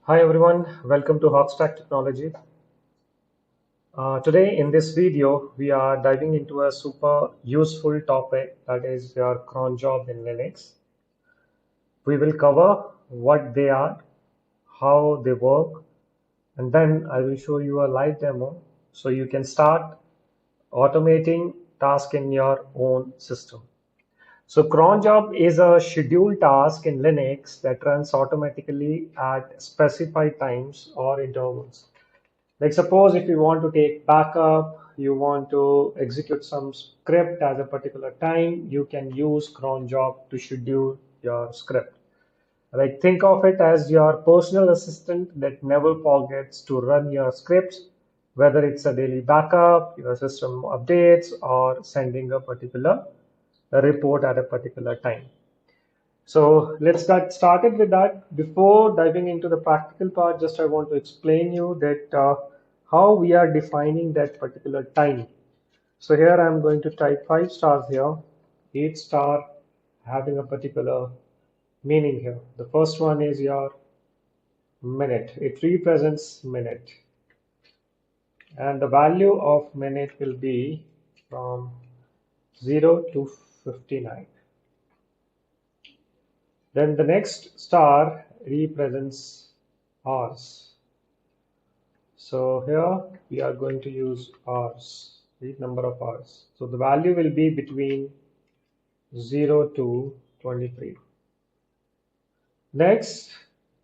Hi everyone, welcome to Hawkstack Technology. Today in this video, we are diving into a super useful topic, that is your cron job in Linux. We will cover what they are, how they work, and then I will show you a live demo so you can start automating tasks in your own system. So CronJob is a scheduled task in Linux that runs automatically at specified times or intervals. Like suppose if you want to take backup, you want to execute some script at a particular time, you can use CronJob to schedule your script. Like think of it as your personal assistant that never forgets to run your scripts, whether it's a daily backup, your system updates, or sending a particular report at a particular time. So let's get started with that. Before diving into the practical part, just I want to explain you that how we are defining that particular time. So here I'm going to type 5 stars here, each star having a particular meaning here. The first one is your minute. It represents minute. And the value of minute will be from 0 to 59. Then the next star represents hours. So here we are going to use hours, the number of hours. So the value will be between 0 to 23. Next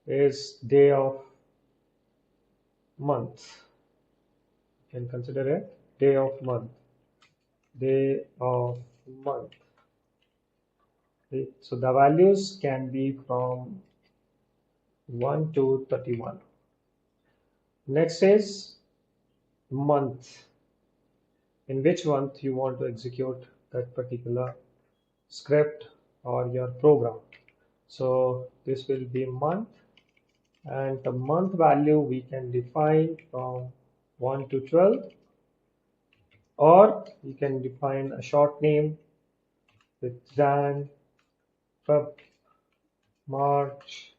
is day of month. You can consider it day of month. Day of month. Okay. So the values can be from 1 to 31. Next is month. In which month you want to execute that particular script or your program. So this will be month, and the month value we can define from 1 to 12, or you can define a short name with Jan, Feb, March,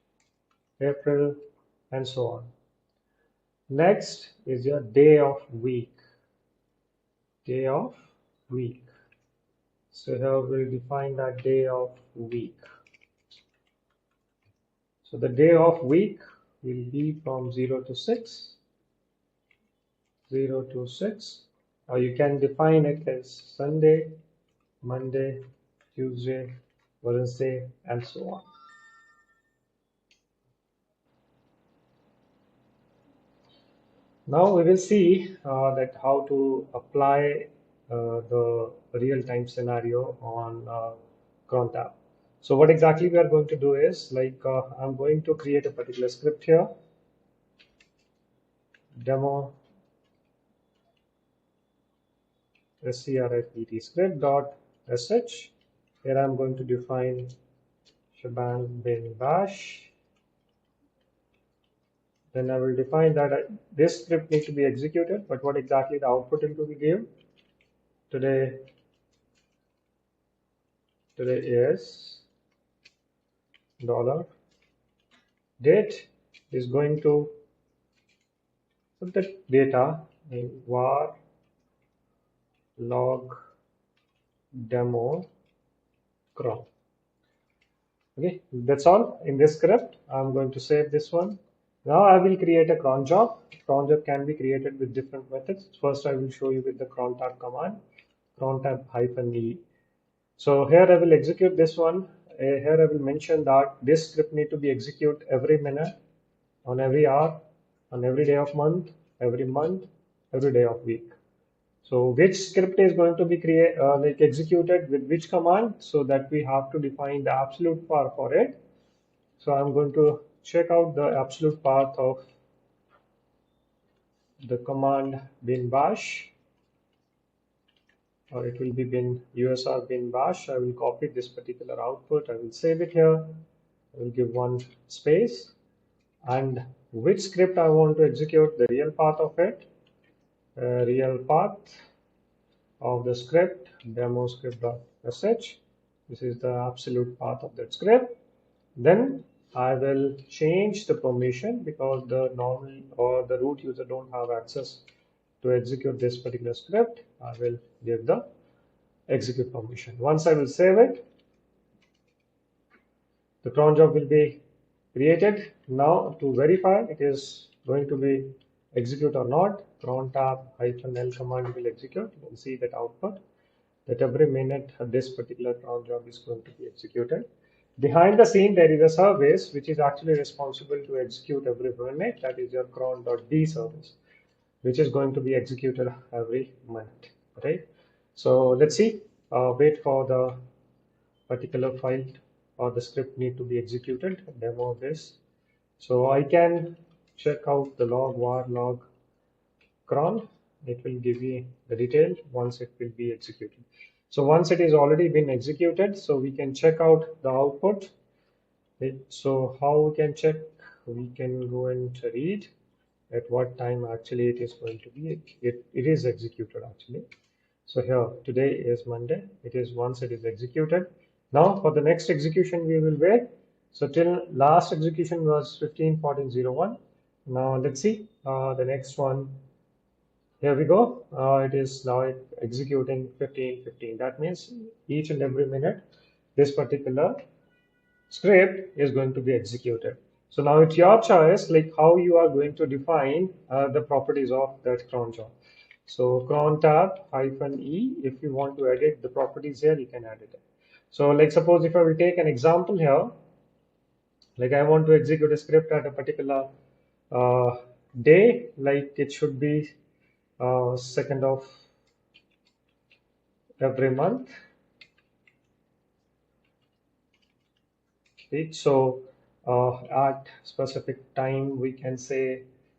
April, and so on. Next is your day of week. Day of week. So here we'll define that day of week. So the day of week will be from 0 to 6, 0 to 6, or you can define it as Sunday, Monday, Tuesday, Wednesday, and so on. Now we will see that how to apply the real-time scenario on Crontab. So what exactly we are going to do is, like I'm going to create a particular script here, demo script script.sh. Here I'm going to define shebang bin bash. Then I will define that this script needs to be executed, but what exactly the output it will give. Today is dollar. Date is going to put the data in var log demo cron. Okay, that's all in this script. I'm going to save this one. Now I will create a cron job. Cron job can be created with different methods. First, I will show you with the crontab command, crontab -e. So here I will execute this one. Here I will mention that this script need to be executed every minute, on every hour, on every day of month, every day of week. So which script is going to be executed with which command, so that we have to define the absolute path for it. So I'm going to check out the absolute path of the command bin bash, or it will be bin usr bin bash. I will copy this particular output. I will save it here. I will give one space, and which script I want to execute, the real path of it, real path of the script, demo script.sh. This is the absolute path of that script. Then I will change the permission because the normal or the root user don't have access to execute this particular script. I will give the execute permission. Once I will save it, the cron job will be created. Now to verify it is going to be execute or not, crontab -l command will execute. You can see that output that every minute this particular cron job is going to be executed. Behind the scene, there is a service which is actually responsible to execute every minute. That is your cron.d service, which is going to be executed every minute, right? So let's see, wait for the particular file or the script need to be executed, demo this. So I can check out the log var log cron. It will give me the detail once it will be executed. So once it is already been executed, so we can check out the output. So how we can check? We can go and read at what time actually it is going to be. It is executed actually. So here today is Monday. It is once it is executed. Now for the next execution we will wait. So till last execution was 15:14:01. Now let's see the next one. Here we go. It is now executing 15:15. That means each and every minute this particular script is going to be executed. So now it's your choice, like how you are going to define the properties of that cron job. So crontab -e, if you want to edit the properties here, you can edit it. So like suppose if I will take an example here, like I want to execute a script at a particular day, like it should be 2nd of every month. Right? So at specific time, we can say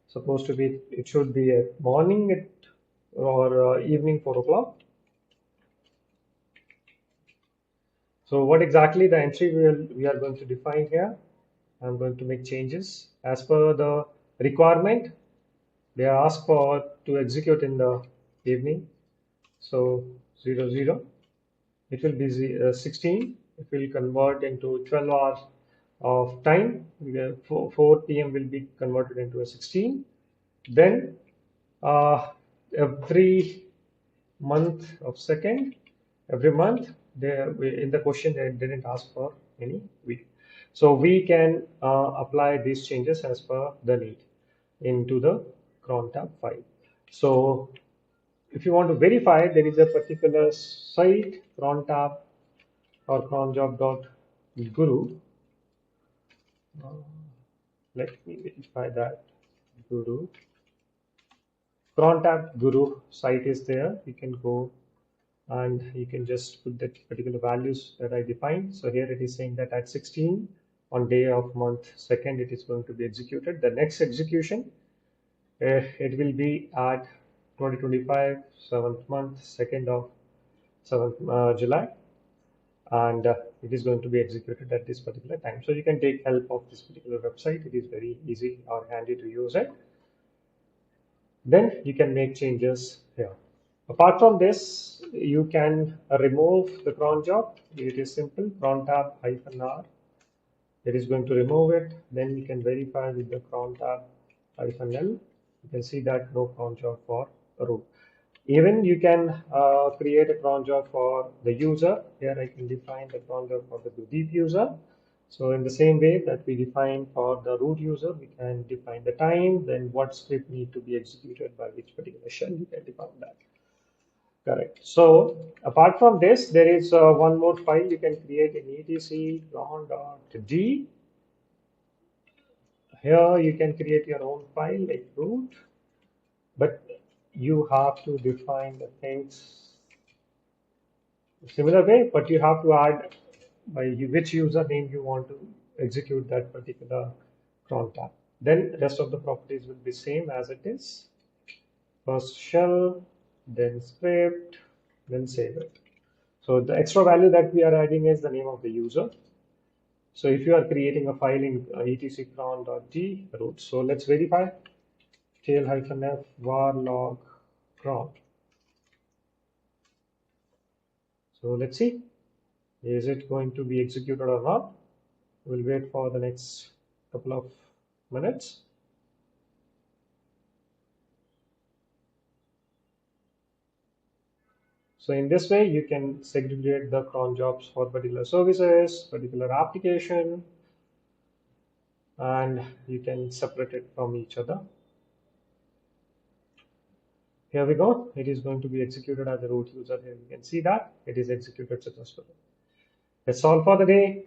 supposed to be, it should be at morning at, or evening 4 o'clock. So what exactly the entry we are going to define here? I'm going to make changes as per the requirement. They are asked for to execute in the evening. So 00. It will be 16. It will convert into 12 hours of time. 4 p.m. will be converted into a 16. Then every month of second, every month, in the question they didn't ask for any week. So we can apply these changes as per the need into the Crontab file. So if you want to verify, there is a particular site, Crontab or cronjob.guru. Let me verify that. Guru. Crontab Guru site is there. You can go and you can just put that particular values that I defined. So here it is saying that at 16 on day of month second, it is going to be executed. The next execution, it will be at 2025 7th month 2nd of 7th July, and it is going to be executed at this particular time. So you can take help of this particular website. It is very easy or handy to use it. Then you can make changes here. Apart from this, you can remove the cron job. It is simple, crontab -r. It is going to remove it. Then you can verify with the crontab -l. You can see that no cron job for root. Even you can create a cron job for the user. Here I can define the cron job for the deep user. So in the same way that we define for the root user, we can define the time, then what script need to be executed by which particular shell, you can define that. Correct. So apart from this, there is one more file you can create in etc cron.d. Here you can create your own file like root, but you have to define the things similar way, but you have to add by which username you want to execute that particular cron tab. Then rest of the properties will be same as it is. First shell, then script, then save it. So the extra value that we are adding is the name of the user. So if you are creating a file in etc cron.d root, so let's verify tail-f var log cron. So let's see, is it going to be executed or not? We'll wait for the next couple of minutes. So in this way, you can segregate the cron jobs for particular services, particular application, and you can separate it from each other. Here we go. It is going to be executed as a root user. Here you can see that it is executed successfully. That's all for the day.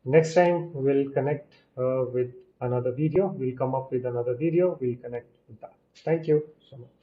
Next time we'll connect with another video. We'll come up with another video. We'll connect with that. Thank you so much.